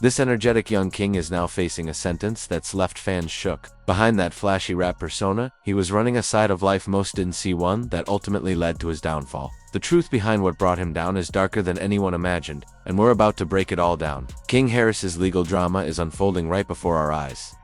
This energetic young king is now facing a sentence that's left fans shook. Behind that flashy rap persona, he was running a side of life most didn't see, one that ultimately led to his downfall. The truth behind what brought him down is darker than anyone imagined, and we're about to break it all down. King Harris's legal drama is unfolding right before our eyes.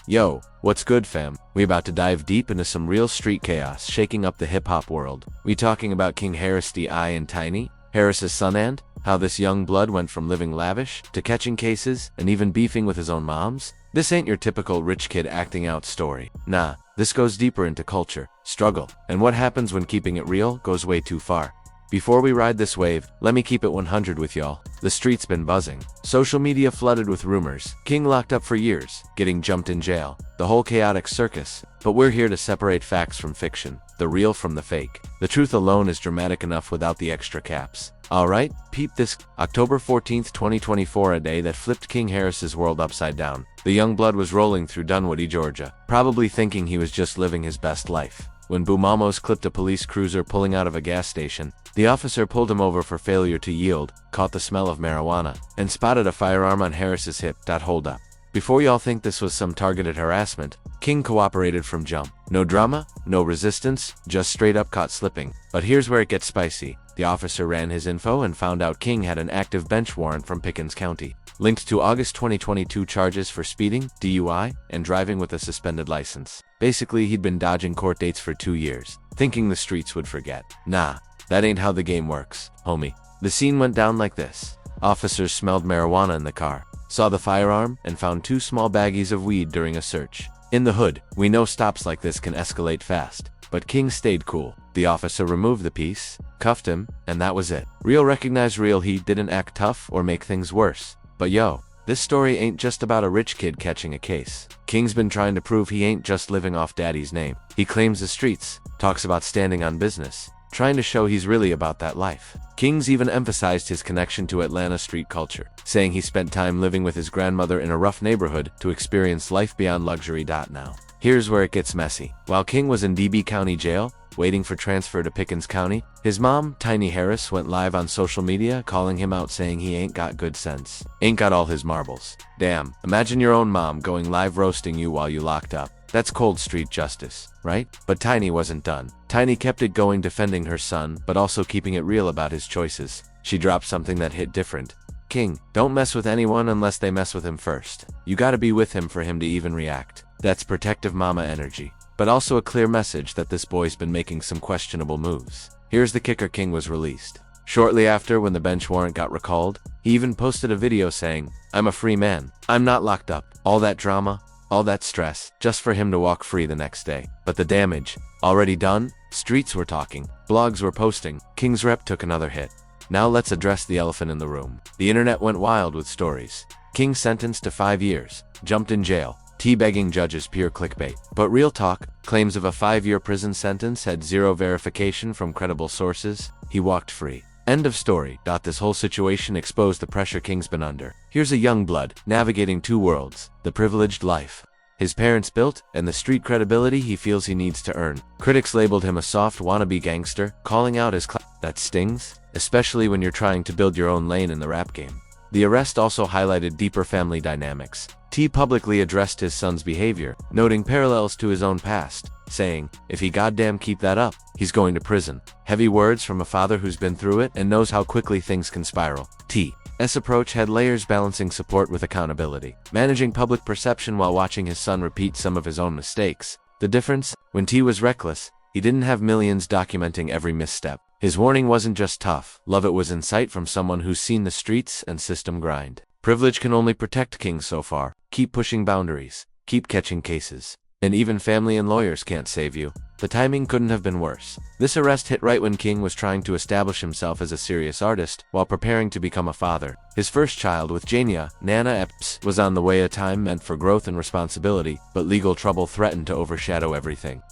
Yo, what's good, fam? We about to dive deep into some real street chaos shaking up the hip-hop world. We talking about King Harris D.I. and Tiny, Harris's son, and how this young blood went from living lavish to catching cases and even beefing with his own moms? This ain't your typical rich kid acting out story. Nah, this goes deeper into culture, struggle, and what happens when keeping it real goes way too far. Before we ride this wave, let me keep it 100 with y'all. The street's been buzzing. Social media flooded with rumors. King locked up for years, getting jumped in jail. The whole chaotic circus. But we're here to separate facts from fiction, the real from the fake. The truth alone is dramatic enough without the extra caps. Alright, peep this. October 14th, 2024, a day that flipped King Harris's world upside down. The young blood was rolling through Dunwoody, Georgia, probably thinking he was just living his best life, when boom almost clipped a police cruiser pulling out of a gas station. The officer pulled him over for failure to yield, caught the smell of marijuana, and spotted a firearm on Harris's hip. Hold up. Before y'all think this was some targeted harassment, King cooperated from jump. No drama, no resistance, just straight up caught slipping. But here's where it gets spicy. The officer ran his info and found out King had an active bench warrant from Pickens County, linked to August 2022 charges for speeding, DUI, and driving with a suspended license. Basically, he'd been dodging court dates for 2 years, thinking the streets would forget. Nah, that ain't how the game works, homie. The scene went down like this. Officers smelled marijuana in the car, saw the firearm, and found 2 small baggies of weed during a search. In the hood, we know stops like this can escalate fast, but King stayed cool. The officer removed the piece, cuffed him, and that was it. Real recognize real. He didn't act tough or make things worse. But yo, this story ain't just about a rich kid catching a case. King's been trying to prove he ain't just living off daddy's name. He claims the streets, talks about standing on business, trying to show he's really about that life. King's even emphasized his connection to Atlanta street culture, saying he spent time living with his grandmother in a rough neighborhood to experience life beyond luxury. Now, here's where it gets messy. While King was in DB County Jail, waiting for transfer to Pickens County, his mom, Tiny Harris, went live on social media calling him out, saying he ain't got good sense, ain't got all his marbles. Damn, imagine your own mom going live roasting you while you locked up. That's cold street justice, right? But Tiny wasn't done. Tiny kept it going, defending her son, but also keeping it real about his choices. She dropped something that hit different. King, don't mess with anyone unless they mess with him first. You gotta be with him for him to even react. That's protective mama energy. But also a clear message that this boy's been making some questionable moves. Here's the kicker. King was released. Shortly after, when the bench warrant got recalled, he even posted a video saying, "I'm a free man. I'm not locked up." All that drama, all that stress, just for him to walk free the next day. But the damage, already done? Streets were talking, blogs were posting, King's rep took another hit. Now let's address the elephant in the room. The internet went wild with stories. King sentenced to 5 years, jumped in jail, teabagging judges, pure clickbait. But real talk, claims of a 5-year prison sentence had zero verification from credible sources. He walked free. End of story. This whole situation exposed the pressure King's been under. Here's a young blood, navigating 2 worlds, the privileged life his parents built, and the street credibility he feels he needs to earn. Critics labeled him a soft wannabe gangster, calling out his that stings, especially when you're trying to build your own lane in the rap game. The arrest also highlighted deeper family dynamics. T publicly addressed his son's behavior, noting parallels to his own past, saying, if he goddamn keep that up, he's going to prison. Heavy words from a father who's been through it and knows how quickly things can spiral. T's approach had layers, balancing support with accountability, managing public perception while watching his son repeat some of his own mistakes. The difference? When T was reckless, he didn't have millions documenting every misstep. His warning wasn't just tough love, it was insight from someone who's seen the streets and system grind. Privilege can only protect King so far. Keep pushing boundaries, keep catching cases, and even family and lawyers can't save you. The timing couldn't have been worse. This arrest hit right when King was trying to establish himself as a serious artist while preparing to become a father. His first child with Jania, Nana Epps, was on the way, a time meant for growth and responsibility, but legal trouble threatened to overshadow everything.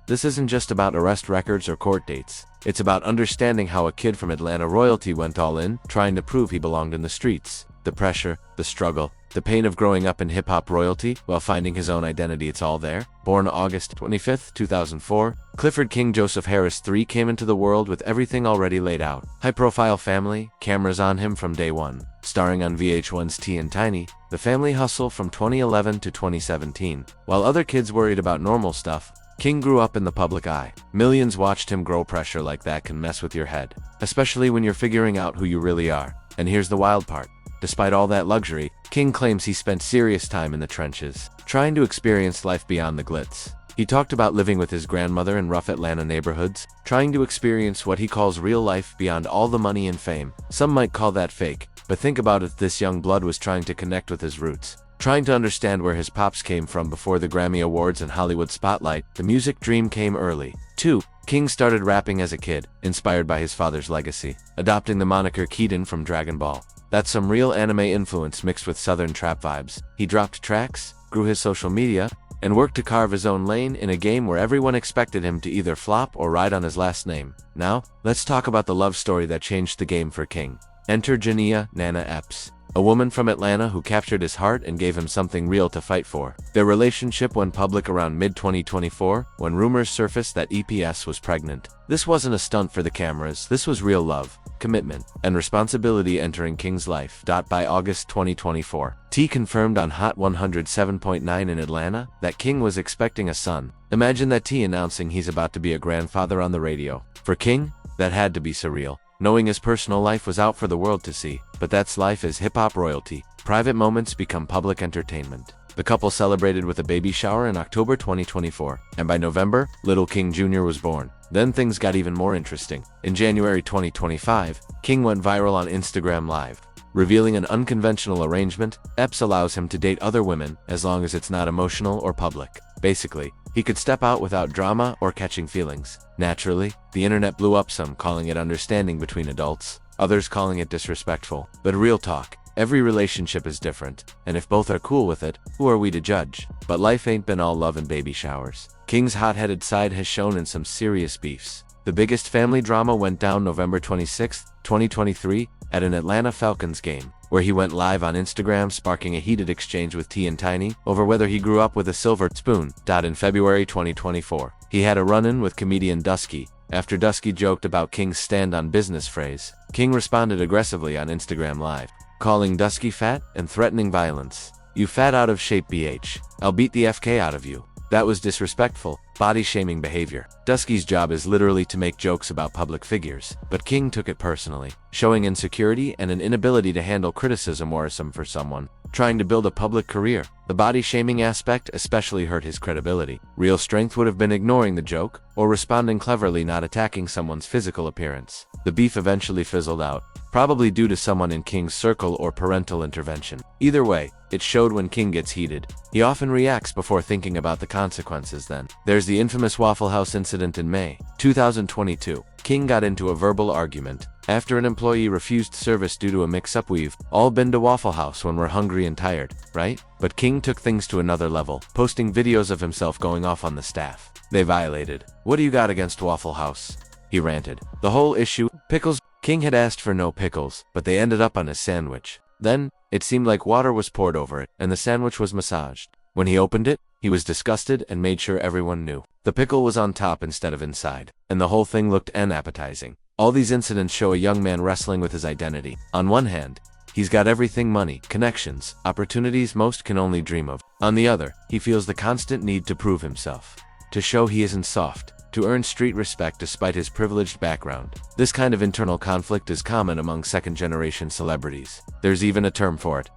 This isn't just about arrest records or court dates. It's about understanding how a kid from Atlanta royalty went all in, trying to prove he belonged in the streets. The pressure, the struggle, the pain of growing up in hip-hop royalty while finding his own identity, it's all there. Born August 25, 2004, Clifford King Joseph Harris III came into the world with everything already laid out. High-profile family, cameras on him from day one. Starring on VH1's T and Tiny, The Family Hustle from 2011 to 2017. While other kids worried about normal stuff, King grew up in the public eye. Millions watched him grow. Pressure like that can mess with your head, especially when you're figuring out who you really are. And here's the wild part. Despite all that luxury, King claims he spent serious time in the trenches, trying to experience life beyond the glitz. He talked about living with his grandmother in rough Atlanta neighborhoods, trying to experience what he calls real life beyond all the money and fame. Some might call that fake, but think about it, this young blood was trying to connect with his roots, trying to understand where his pops came from before the Grammy Awards and Hollywood spotlight. The music dream came early. 2. King started rapping as a kid, inspired by his father's legacy, adopting the moniker Keaton from Dragon Ball. That's some real anime influence mixed with southern trap vibes. He dropped tracks, grew his social media, and worked to carve his own lane in a game where everyone expected him to either flop or ride on his last name. Now, let's talk about the love story that changed the game for King. Enter Jania Nana Epps, a woman from Atlanta who captured his heart and gave him something real to fight for. Their relationship went public around mid-2024 when rumors surfaced that EPS was pregnant. This wasn't a stunt for the cameras, this was real love, commitment, and responsibility entering King's life. By August 2024, T confirmed on Hot 107.9 in Atlanta that King was expecting a son. Imagine that, T announcing he's about to be a grandfather on the radio. For King, that had to be surreal, knowing his personal life was out for the world to see. But that's life as hip-hop royalty. Private moments become public entertainment. The couple celebrated with a baby shower in October 2024, and by November, little King Jr. was born. Then things got even more interesting. In January 2025, King went viral on Instagram Live, revealing an unconventional arrangement. Epps allows him to date other women as long as it's not emotional or public. Basically, he could step out without drama or catching feelings. Naturally, the internet blew up, some calling it understanding between adults, others calling it disrespectful. But real talk, every relationship is different, and if both are cool with it, who are we to judge? But life ain't been all love and baby showers. King's hot-headed side has shown in some serious beefs. The biggest family drama went down November 26, 2023, at an Atlanta Falcons game, where he went live on Instagram, sparking a heated exchange with T and Tiny over whether he grew up with a silver spoon. In February 2024, he had a run-in with comedian Dusky. After Dusky joked about King's stand on business phrase, King responded aggressively on Instagram Live, calling Dusky fat and threatening violence. "You fat out of shape BH. I'll beat the FK out of you." That was disrespectful, body-shaming behavior. Dusky's job is literally to make jokes about public figures, but King took it personally, showing insecurity and an inability to handle criticism worrisome for someone trying to build a public career. The body-shaming aspect especially hurt his credibility. Real strength would have been ignoring the joke or responding cleverly, not attacking someone's physical appearance. The beef eventually fizzled out, probably due to someone in King's circle or parental intervention. Either way, it showed when King gets heated, he often reacts before thinking about the consequences. Then there's the infamous Waffle House incident in May 2022. King got into a verbal argument after an employee refused service due to a mix-up. We've all been to Waffle House when we're hungry and tired, right? But King took things to another level, posting videos of himself going off on the staff. They violated. "What do you got against Waffle House?" he ranted. The whole issue, pickles. King had asked for no pickles, but they ended up on his sandwich. Then, it seemed like water was poured over it, and the sandwich was massaged. When he opened it, he was disgusted and made sure everyone knew. The pickle was on top instead of inside, and the whole thing looked unappetizing. All these incidents show a young man wrestling with his identity. On one hand, he's got everything: money, connections, opportunities most can only dream of. On the other, he feels the constant need to prove himself, to show he isn't soft, to earn street respect despite his privileged background. This kind of internal conflict is common among second-generation celebrities. There's even a term for it.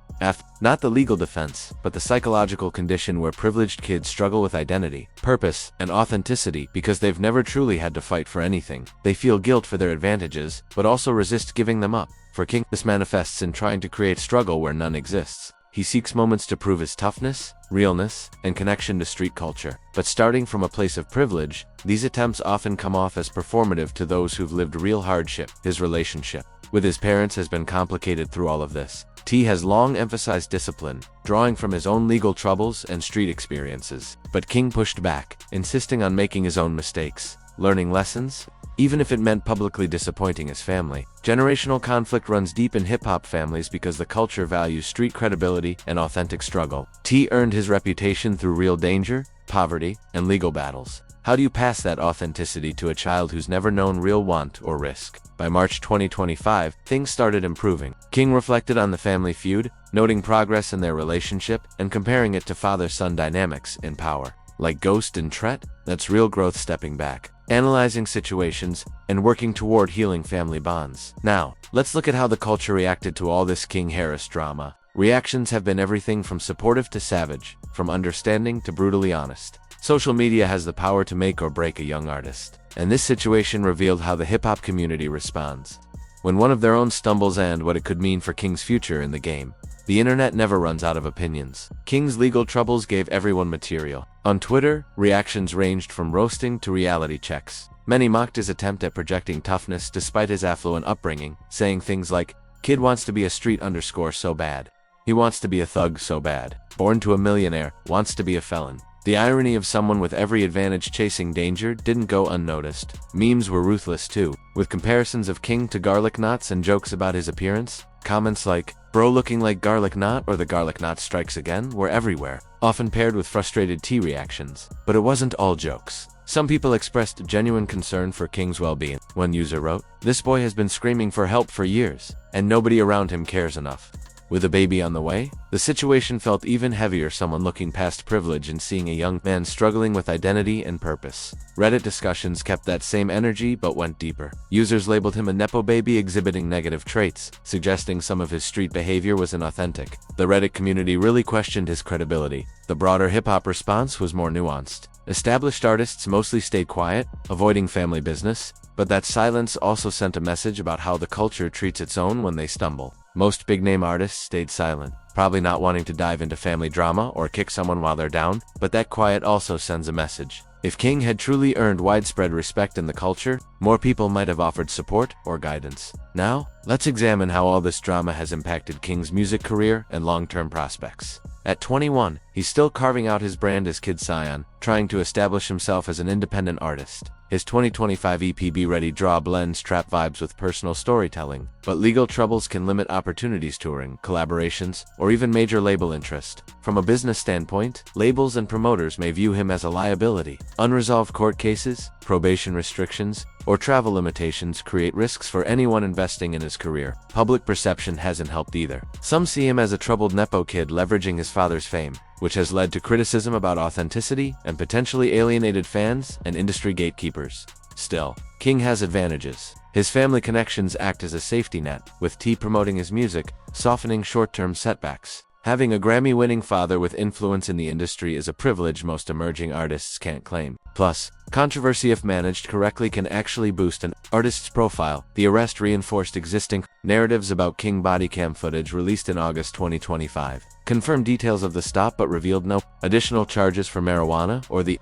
Not the legal defense, but the psychological condition where privileged kids struggle with identity, purpose, and authenticity because they've never truly had to fight for anything. They feel guilt for their advantages, but also resist giving them up. For King, this manifests in trying to create struggle where none exists. He seeks moments to prove his toughness, realness, and connection to street culture. But starting from a place of privilege, these attempts often come off as performative to those who've lived real hardship. His relationship with his parents has been complicated through all of this. T has long emphasized discipline, drawing from his own legal troubles and street experiences. But King pushed back, insisting on making his own mistakes, learning lessons, even if it meant publicly disappointing his family. Generational conflict runs deep in hip-hop families because the culture values street credibility and authentic struggle. T earned his reputation through real danger, poverty, and legal battles. How do you pass that authenticity to a child who's never known real want or risk? By March 2025, things started improving. King reflected on the family feud, noting progress in their relationship and comparing it to father-son dynamics in Power. Like Ghost and Tret, that's real growth stepping back, analyzing situations, and working toward healing family bonds. Now, let's look at how the culture reacted to all this King Harris drama. Reactions have been everything from supportive to savage, from understanding to brutally honest. Social media has the power to make or break a young artist, and this situation revealed how the hip-hop community responds when one of their own stumbles and what it could mean for King's future in the game. The internet never runs out of opinions. King's legal troubles gave everyone material. On Twitter, reactions ranged from roasting to reality checks. Many mocked his attempt at projecting toughness despite his affluent upbringing, saying things like, "Kid wants to be a street underscore so bad. He wants to be a thug so bad. Born to a millionaire, wants to be a felon." The irony of someone with every advantage chasing danger didn't go unnoticed. Memes were ruthless too, with comparisons of King to garlic knots and jokes about his appearance. Comments like, "Bro looking like garlic knot" or "The garlic knot strikes again" were everywhere, often paired with frustrated T reactions. But it wasn't all jokes. Some people expressed genuine concern for King's well-being. One user wrote, "This boy has been screaming for help for years, and nobody around him cares enough." With a baby on the way, the situation felt even heavier, someone looking past privilege and seeing a young man struggling with identity and purpose. Reddit discussions kept that same energy but went deeper. Users labeled him a nepo baby exhibiting negative traits, suggesting some of his street behavior was inauthentic. The Reddit community really questioned his credibility. The broader hip-hop response was more nuanced. Established artists mostly stayed quiet, avoiding family business, but that silence also sent a message about how the culture treats its own when they stumble. Most big-name artists stayed silent, probably not wanting to dive into family drama or kick someone while they're down, but that quiet also sends a message. If King had truly earned widespread respect in the culture, more people might have offered support or guidance. Now, let's examine how all this drama has impacted King's music career and long-term prospects. At 21, he's still carving out his brand as Kid Scion, trying to establish himself as an independent artist. His 2025 EP Be Ready Draw blends trap vibes with personal storytelling, but legal troubles can limit opportunities touring, collaborations, or even major label interest. From a business standpoint, labels and promoters may view him as a liability. Unresolved court cases, probation restrictions, or travel limitations create risks for anyone investing in his career. Public perception hasn't helped either. Some see him as a troubled nepo kid leveraging his father's fame, which has led to criticism about authenticity and potentially alienated fans and industry gatekeepers. Still, King has advantages. His family connections act as a safety net, with T promoting his music, softening short-term setbacks. Having a Grammy-winning father with influence in the industry is a privilege most emerging artists can't claim. Plus, controversy if managed correctly can actually boost an artist's profile. The arrest reinforced existing narratives about King. Body cam footage released in August 2025 confirmed details of the stop but revealed no additional charges for marijuana or the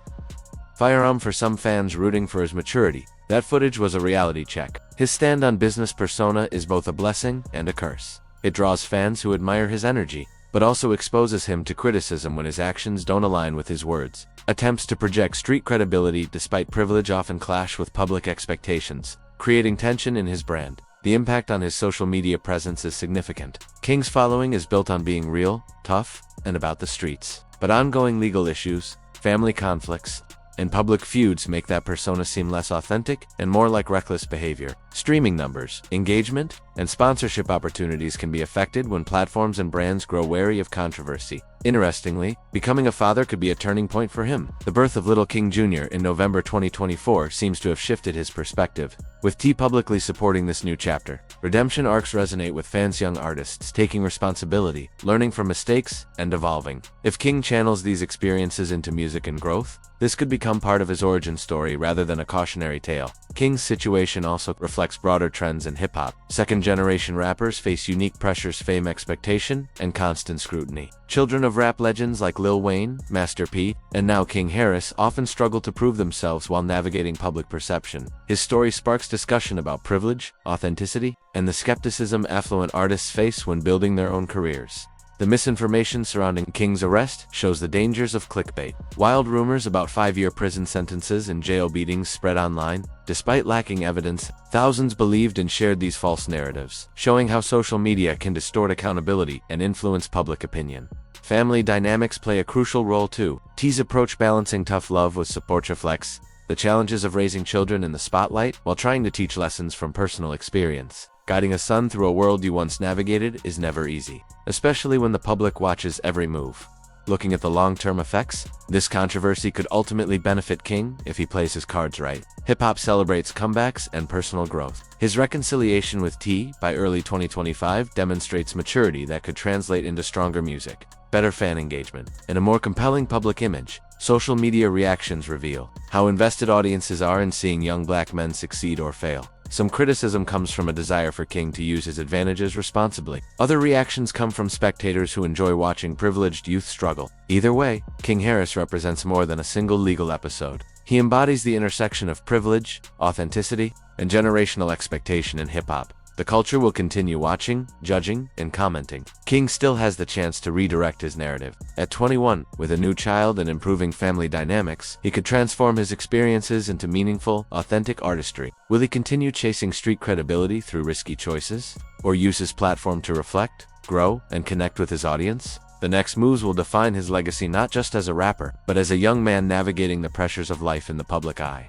firearm. For some fans rooting for his maturity, that footage was a reality check. His stand on business persona is both a blessing and a curse. It draws fans who admire his energy, but also exposes him to criticism when his actions don't align with his words. Attempts to project street credibility despite privilege often clash with public expectations, creating tension in his brand. The impact on his social media presence is significant. King's following is built on being real, tough, and about the streets. But ongoing legal issues, family conflicts, and public feuds make that persona seem less authentic and more like reckless behavior. Streaming numbers, engagement, and sponsorship opportunities can be affected when platforms and brands grow wary of controversy. Interestingly, becoming a father could be a turning point for him. The birth of Little King Jr. in November 2024 seems to have shifted his perspective, with T publicly supporting this new chapter. Redemption arcs resonate with fans, young artists taking responsibility, learning from mistakes, and evolving. If King channels these experiences into music and growth, this could become part of his origin story rather than a cautionary tale. King's situation also reflects broader trends in hip-hop. Second-generation rappers face unique pressures, fame expectation, and constant scrutiny. Children of rap legends like Lil Wayne, Master P, and now King Harris often struggle to prove themselves while navigating public perception. His story sparks discussion about privilege, authenticity, and the skepticism affluent artists face when building their own careers. The misinformation surrounding King's arrest shows the dangers of clickbait. Wild rumors about 5-year prison sentences and jail beatings spread online. Despite lacking evidence, thousands believed and shared these false narratives, showing how social media can distort accountability and influence public opinion. Family dynamics play a crucial role too. T's approach balancing tough love with support reflects the challenges of raising children in the spotlight while trying to teach lessons from personal experience. Guiding a son through a world you once navigated is never easy, especially when the public watches every move. Looking at the long-term effects, this controversy could ultimately benefit King if he plays his cards right. Hip-hop celebrates comebacks and personal growth. His reconciliation with T by early 2025 demonstrates maturity that could translate into stronger music, better fan engagement, and a more compelling public image. Social media reactions reveal how invested audiences are in seeing young black men succeed or fail. Some criticism comes from a desire for King to use his advantages responsibly. Other reactions come from spectators who enjoy watching privileged youth struggle. Either way, King Harris represents more than a single legal episode. He embodies the intersection of privilege, authenticity, and generational expectation in hip-hop. The culture will continue watching, judging, and commenting. King still has the chance to redirect his narrative. At 21, with a new child and improving family dynamics, he could transform his experiences into meaningful, authentic artistry. Will he continue chasing street credibility through risky choices? Or use his platform to reflect, grow, and connect with his audience? The next moves will define his legacy not just as a rapper, but as a young man navigating the pressures of life in the public eye.